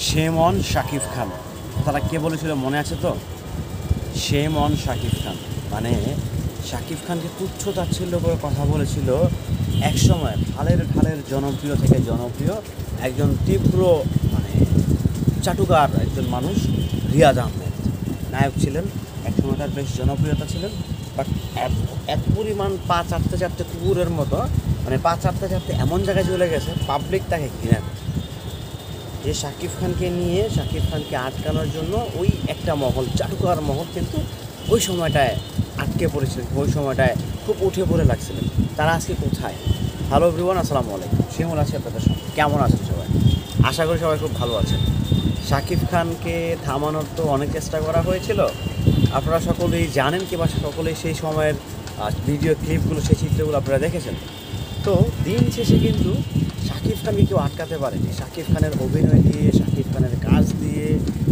Shame on Shakib Khan, তারা কে বলেছিল মনে আছে তো? শেম অন শাকিব খান মানে শাকিব খানকে তুচ্ছ তাচ্ছিল্য করে কথা বলেছিল একসময় ঢালের ঢালের জনপ্রিয় থেকে জনপ্রিয় একজন তীব্র মানে চাটুকার একজন মানুষ রিয়াজ আহমেদ নায়ক ছিলেন। একসময় তার বেশ জনপ্রিয়তা ছিলেন, বাট এত পরিমাণ পা চাটতে চাটতে কুকুরের মতো মানে পা চাটতে চাটতে এমন জায়গায় চলে গেছে পাবলিক তাকে ঘৃণা করে। যে শাকিব খানকে নিয়ে শাকিব খানকে আটকানোর জন্য ওই একটা মহল, চাটুকার মহল কিন্তু ওই সময়টায় আটকে পড়েছিলেন, ওই সময়টায় খুব উঠে পড়ে লাগছিলেন। তারা আজকে কোথায়? হ্যালো এভরিওয়ান, আসসালামু আলাইকুম। শিমুল আছি আপনাদের সঙ্গে। কেমন আছেন সবাই? আশা করি সবাই খুব ভালো আছেন। শাকিব খানকে থামানোর তো অনেক চেষ্টা করা হয়েছিল, আপনারা সকলেই জানেন কিংবা সকলেই সেই সময়ের ভিডিও ক্লিপগুলো, সেই চিত্রগুলো আপনারা দেখেছেন। তো দিন শেষে কিন্তু শাকিব খানকে কেউ আটকাতে পারেনি। শাকিব খানের অভিনয় দিয়ে, শাকিব খানের কাজ দিয়ে,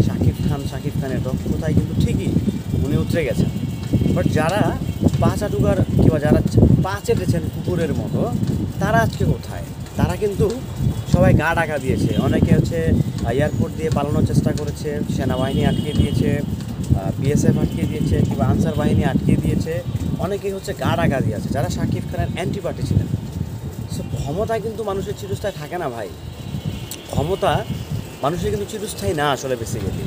শাকিব খানের দক্ষতায় কিন্তু ঠিকই উনি উতরে গেছেন। বাট যারা পা চাটুকার কিংবা যারা পা চেটেছেন কুকুরের মতো, তারা আজকে কোথায়? তারা কিন্তু সবাই গা ডাকা দিয়েছে। অনেকে হচ্ছে এয়ারপোর্ট দিয়ে পালানোর চেষ্টা করেছে, সেনাবাহিনী আটকে দিয়েছে, বিএসএফ আটকে দিয়েছে কিংবা আনসার বাহিনী আটকে দিয়েছে। অনেকেই হচ্ছে গা ডাকা দিয়েছে যারা শাকিব খানের অ্যান্টি পার্টি ছিলেন। সো ক্ষমতা কিন্তু মানুষের চিরস্থায়ী থাকে না ভাই। ক্ষমতা মানুষের কিন্তু চিরস্থায়ী না আসলে বেসিক্যালি।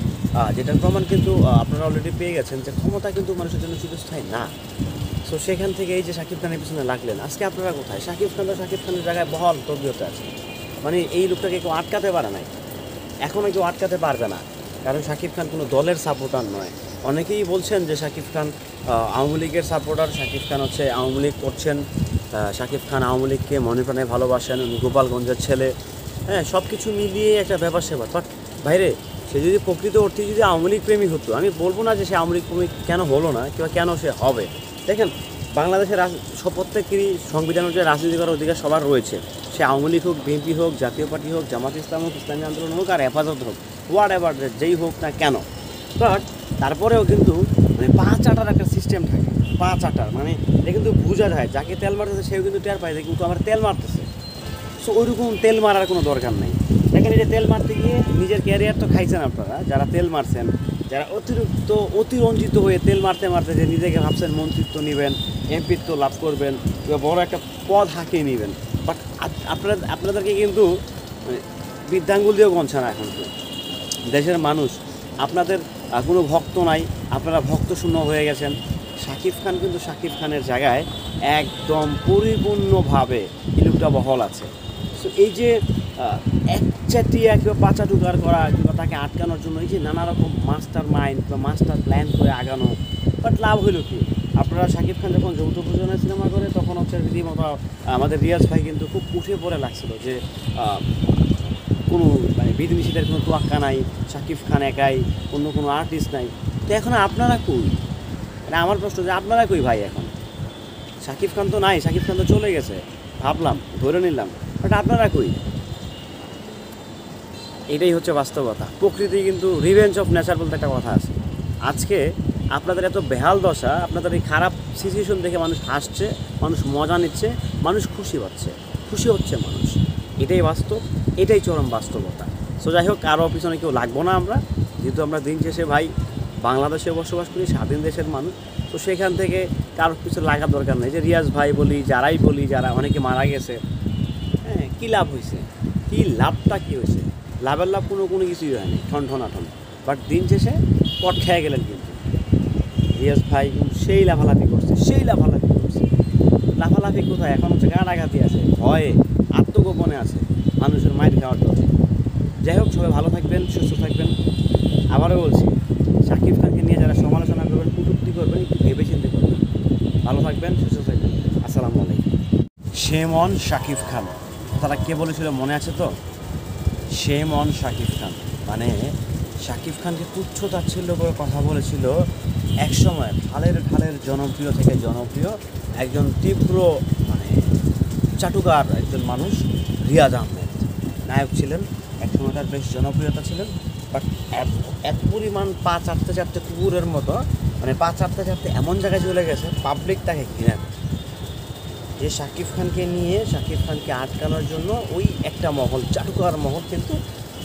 যেটার প্রমাণ কিন্তু আপনারা অলরেডি পেয়ে গেছেন যে ক্ষমতা কিন্তু মানুষের জন্য চিরস্থায়ী না। সো সেখান থেকে এই যে শাকিব খানের পিছনে লাগলেন, আজকে আপনারা কোথায়? শাকিব খানের জায়গায় বহাল তবিয়তে আছে। মানে এই লোকটাকে কেউ আটকাতে পারে নাই, এখনও কেউ আটকাতে পারবে না, কারণ শাকিব খান কোনো দলের সাপোর্টার নয়। অনেকেই বলছেন যে শাকিব খান আওয়ামী লীগের সাপোর্টার, শাকিব খান হচ্ছে আওয়ামী লীগ করছেন, শাকিব খান আওয়ামী লীগকে মনে প্রাণে ভালোবাসেন, গোপালগঞ্জের ছেলে, হ্যাঁ, সব কিছু মিলিয়ে একটা ব্যাপার স্যাপার। বাট বাইরে সে যদি প্রকৃত অর্থে যদি আওয়ামী লীগ প্রেমী হতো, আমি বলবো না যে সে আওয়ামী লীগ প্রেমী কেন হলো না কিংবা কেন সে হবে। দেখেন, বাংলাদেশের প্রত্যেকেরই সংবিধান অনুযায়ী রাজনীতি করার অধিকার সবার রয়েছে। সে আওয়ামী লীগ হোক, বিএনপি হোক, জাতীয় পার্টি হোক, জামাত ইসলাম হোক, ইসলামী আন্দোলন হোক, আর হেফাজত হোক, হোয়াট এভার যেই হোক না কেন। বাট তারপরেও কিন্তু মানে পা চাটার একটা সিস্টেম থাকে। পা চাটার মানে এটা কিন্তু বোঝা যায়, যাকে তেল মারতেছে সেও কিন্তু টের পায় যে কিন্তু আমার তেল মারতেছে। সো ওইরকম তেল মারার কোনো দরকার নেই। দেখেন, এই যে তেল মারতে গিয়ে নিজের ক্যারিয়ার তো খাইছেন আপনারা, যারা তেল মারছেন, যারা অতিরঞ্জিত হয়ে তেল মারতে মারতে যে নিজেকে ভাবছেন মন্ত্রিত্ব নেবেন, এমপিত্ব লাভ করবেন কিংবা বড় একটা পদ হাঁকিয়ে নেবেন। বাট আপনাদেরকে কিন্তু বৃদ্ধাঙ্গুল দিয়েও গণছে না এখন তো দেশের মানুষ। আপনাদের কোনো ভক্ত নাই, আপনারা ভক্ত শূন্য হয়ে গেছেন। শাকিব খান কিন্তু শাকিব খানের জায়গায় একদম পরিপূর্ণভাবে এই লোকটা বহল আছে। সো এই যে একচাটিয়া কেউ পাচাটুকার করা কিংবা তাকে আটকানোর জন্য এই যে নানা রকম মাস্টার মাইন্ড বা মাস্টার প্ল্যান করে আগানো, বাট লাভ হইল কি? আপনারা শাকিব খান যখন যৌথ প্রযোজনায় সিনেমা করে তখন হচ্ছে রীতিমতো আমাদের রিয়াজ ভাই কিন্তু খুব উঠে পড়ে লাগছিল যে কোনো মানে বিধিনিষেধের কোনো তোয়াক্কা নাই, শাকিব খান একাই, অন্য কোনো আর্টিস্ট নাই। তো এখন আপনারা কই? মানে আমার প্রশ্ন যে আপনারা কই ভাই? এখন শাকিব খান তো নাই, শাকিব খান তো চলে গেছে, ভাবলাম ধরে নিলাম, বাট আপনারা কই? এটাই হচ্ছে বাস্তবতা। প্রকৃতি কিন্তু রিভেঞ্জ অফ নেচার বলতে একটা কথা আছে। আজকে আপনাদের এত বেহাল দশা, আপনাদের এই খারাপ সিচুয়েশন দেখে মানুষ হাসছে, মানুষ মজা নিচ্ছে, মানুষ খুশি হচ্ছে মানুষ। এটাই বাস্তব, এটাই চরম বাস্তবতা। সো যাই হোক, কারো পিছনে কেউ লাগবো না আমরা, যেহেতু আমরা দিন শেষে ভাই বাংলাদেশে বসবাস করি, স্বাধীন দেশের মানুষ। তো সেখান থেকে কারোর পিছনে লাগার দরকার নেই। যে রিয়াজ ভাই বলি, যারাই বলি, যারা অনেকে মারা গেছে, হ্যাঁ, কী লাভ হয়েছে? কী লাভটা কী হয়েছে? লাভের লাভ কোনো কিছুই হয়নি, ঠন। বাট দিন শেষে পট খেয়ে গেলেন কিন্তু রিয়াজ ভাই সেই লাফালাফি করছে। লাফালাফি কোথায়? এখন হচ্ছে গাড়াঘাতি আছে, ভয়ে আত্মগোপনে আছে, মানুষের মাইর খাওয়ার দরকার। যাই হোক, সবাই ভালো থাকবেন, সুস্থ থাকবেন। আবারও বলছি, শাকিব খানকে নিয়ে যারা সমালোচনা করবেন, কটূক্তি করবেন, একটু ভেবেচিন্তে করবেন। ভালো থাকবেন, সুস্থ থাকবেন। আসসালামু আলাইকুম। শেম অন শাকিব খান, তারা কে বলেছিল মনে আছে তো? শেম অন শাকিব খান মানে শাকিব খানকে তুচ্ছ তাচ্ছিল্য করে কথা বলেছিল একসময় ঢালের জনপ্রিয় থেকে জনপ্রিয় একজন তীব্র মানে চাটুকার একজন মানুষ রিয়াজ আহমেদ নায়ক ছিলেন। একসময় তার বেশ জনপ্রিয়তা ছিলেন, বাট এত পরিমাণ পা চাটতে চাটতে কুকুরের মতো মানে পা চাটতে চাটতে এমন জায়গায় চলে গেছে পাবলিক তাকে ঘৃণা করে। যে শাকিব খানকে নিয়ে শাকিব খানকে আটকানোর জন্য ওই একটা মহল, চাটুকার মহল কিন্তু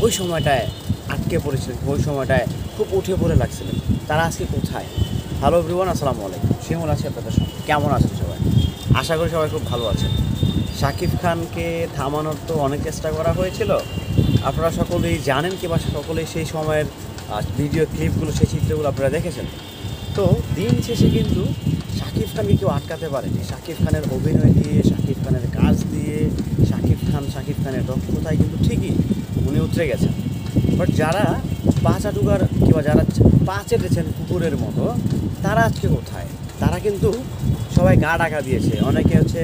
ওই সময়টায় আটকে পড়েছিলেন, ওই সময়টায় খুব উঠে পড়ে লাগছিলেন, তারা আজকে কোথায়? হ্যালো এভরিওয়ান, আসসালামু আলাইকুম। শিমুল আছি আপনাদের সঙ্গে। কেমন আছেন সবাই? আশা করি সবাই খুব ভালো আছেন। শাকিব খানকে থামানোর তো অনেক চেষ্টা করা হয়েছিল, আপনারা সকলেই জানেন কিংবা সকলেই সেই সময়ের ভিডিও ক্লিপগুলো, সেই চিত্রগুলো আপনারা দেখেছেন। তো দিন শেষে কিন্তু শাকিব খানকে কেউ আটকাতে পারেনি। শাকিব খানের অভিনয় দিয়ে, শাকিব খানের কাজ দিয়ে, শাকিব খানের দক্ষতায় কিন্তু ঠিকই উনি উতরে গেছেন। বাট যারা পা চাটুকার কিংবা যারা পা চেটেছেন কুকুরের মতো, তারা আজকে কোথায়? তারা কিন্তু সবাই গা ডাকা দিয়েছে। অনেকে হচ্ছে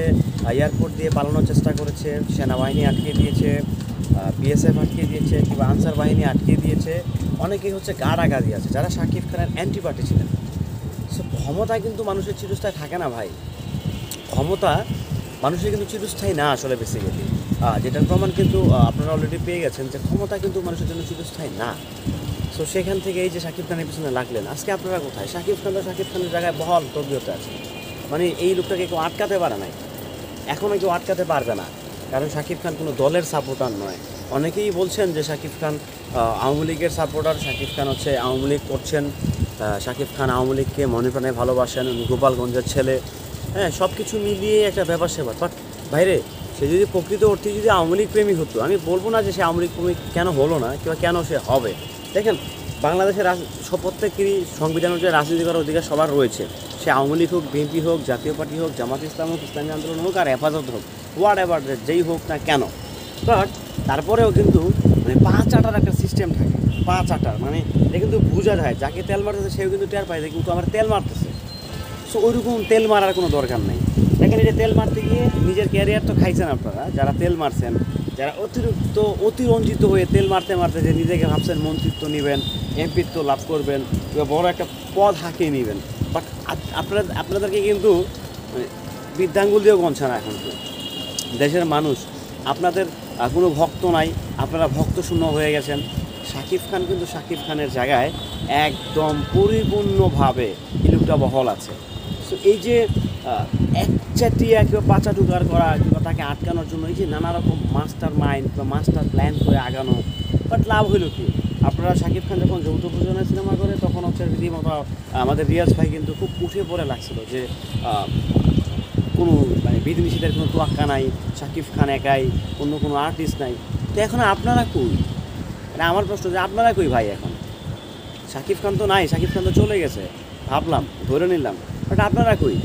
এয়ারপোর্ট দিয়ে পালানোর চেষ্টা করেছে, সেনাবাহিনী আটকে দিয়েছে, বিএসএফ আটকে দিয়েছে কিংবা আনসার বাহিনী আটকে দিয়েছে। অনেকেই হচ্ছে গা ডাকা দিয়েছে যারা শাকিব খানের অ্যান্টি পার্টি ছিলেন। সো ক্ষমতা কিন্তু মানুষের চিরস্থায়ী থাকে না ভাই। ক্ষমতা মানুষের কিন্তু চিরস্থায়ী না আসলে বেসিক্যালি, যেটার প্রমাণ কিন্তু আপনারা অলরেডি পেয়ে গেছেন যে ক্ষমতা কিন্তু মানুষের জন্য চিরস্থায়ী না। সো সেখান থেকে এই যে শাকিব খানের পিছনে লাগলেন, আজকে আপনারা কোথায়? শাকিব খানের জায়গায় বহাল তবিয়তে আছে। মানে এই লোকটাকে কেউ আটকাতে পারে নাই, এখনও কেউ আটকাতে পারবে না, কারণ শাকিব খান কোনো দলের সাপোর্টার নয়। অনেকেই বলছেন যে শাকিব খান আওয়ামী লীগের সাপোর্টার, শাকিব খান হচ্ছে আওয়ামী লীগ করছেন, শাকিব খান আওয়ামী লীগকে মনে প্রাণে ভালোবাসেন, গোপালগঞ্জের ছেলে, হ্যাঁ, সব কিছু মিলিয়ে একটা ব্যাপার স্যাপার। বাট বাইরে সে যদি প্রকৃত অর্থে যদি আওয়ামী লীগ প্রেমী হতো, আমি বলবো না যে সে আওয়ামী লীগ প্রেমী কেন হলো না কিংবা কেন সে হবে। দেখেন, বাংলাদেশের প্রত্যেকেরই সংবিধান অনুযায়ী রাজনীতি করার অধিকার সবার রয়েছে। সে আওয়ামী লীগ হোক, বিএনপি হোক, জাতীয় পার্টি হোক, জামাত ইসলাম হোক, ইসলামী আন্দোলন হোক, আর হেফাজত হোক, হোয়াট এভার যেই হোক না কেন। বাট তারপরেও কিন্তু মানে পা চাটার একটা সিস্টেম থাকে। পা চাটার মানে এটা কিন্তু বোঝা যায়, যাকে তেল মারতেছে সেও কিন্তু টের পায় যে কিন্তু আমার তেল মারতেছে। সো ওইরকম তেল মারার কোনো দরকার নেই। দেখেন, এই যে তেল মারতে গিয়ে নিজের ক্যারিয়ার তো খাইছেন আপনারা, যারা তেল মারছেন, যারা অতিরঞ্জিত হয়ে তেল মারতে মারতে যে নিজেকে ভাবছেন মন্ত্রিত্ব নেবেন, এমপিত্ব লাভ করবেন, কিংবা বড় একটা পদ হাঁকিয়ে নেবেন। বাট আপনাদেরকে কিন্তু মানে বৃদ্ধাঙ্গুল দিয়েও গঞ্ছা না। এখন তো দেশের মানুষ, আপনাদের কোনো ভক্ত নাই, আপনারা ভক্ত শূন্য হয়ে গেছেন। শাকিব খান কিন্তু শাকিব খানের জায়গায় একদম পরিপূর্ণভাবে এই লোকটা বহাল আছে। সো এই যে একচাটিয়া কিংবা পাচাটুকার করা কিংবা তাকে আটকানোর জন্য এই যে নানা রকম মাস্টার মাইন্ড বা মাস্টার প্ল্যান করে আগানো, বাট লাভ হইল কি? আপনারা শাকিব খান যখন যৌথ প্রযোজনায় সিনেমা করে, তখন হচ্ছে রীতিমতো আমাদের রিয়াজ ভাই কিন্তু খুব উঠে পড়ে লাগছিল যে কোনো মানে বিধিনিষেধের কোনো তোয়াক্কা নাই, শাকিব খান একাই, অন্য কোনো আর্টিস্ট নাই। তো এখন আপনারা কই? এটা আমার প্রশ্ন যে আপনারা কই ভাই? এখন শাকিব খান তো নাই, শাকিব খান তো চলে গেছে, ভাবলাম ধরে নিলাম, বাট আপনারা কই?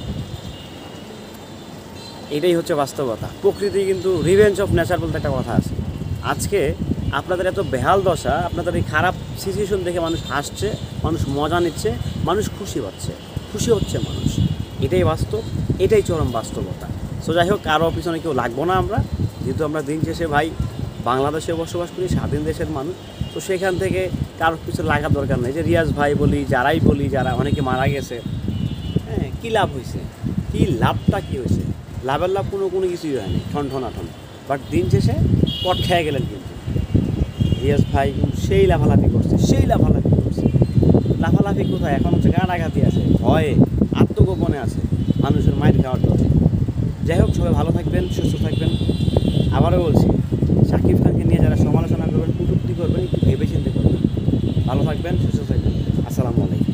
এটাই হচ্ছে বাস্তবতা। প্রকৃতি কিন্তু রিভেঞ্জ অফ নেচার বলতে একটা কথা আছে। আজকে আপনাদের এত বেহাল দশা, আপনাদের এই খারাপ সিচুয়েশন দেখে মানুষ হাসছে, মানুষ মজা নিচ্ছে, মানুষ খুশি হচ্ছে মানুষ। এটাই বাস্তব, এটাই চরম বাস্তবতা। সো যাই হোক, কারো পিছনে কেউ লাগবো না আমরা, যেহেতু আমরা দিন শেষে ভাই বাংলাদেশে বসবাস করি, স্বাধীন দেশের মানুষ। তো সেখান থেকে কারোর পিছনে লাগার দরকার নেই। যে রিয়াজ ভাই বলি, যারাই বলি, যারা অনেকে মারা গেছে, হ্যাঁ, কী লাভ হয়েছে? কী লাভটা কী হয়েছে? লাভের লাভ কোনো কিছুই হয়নি, ঠন। বাট দিন শেষে পট খেয়ে গেলেন কিন্তু রিয়াজ ভাই। সেই লাফালাফি করছে। লাফালাফি কোথায়? এখন হচ্ছে গাঁটাঘাতি আছে, ভয়ে আত্মগোপনে আছে, মানুষের মাইর খাওয়ার জন্য। যাই হোক, সবাই ভালো থাকবেন, সুস্থ থাকবেন। আবারও বলছি, শাকিব খানকে নিয়ে যারা সমালোচনা করবেন, কটূক্তি করবেন, একটু ভেবে চিন্তে করবেন। ভালো থাকবেন, সুস্থ থাকবেন। আসসালামু আলাইকুম।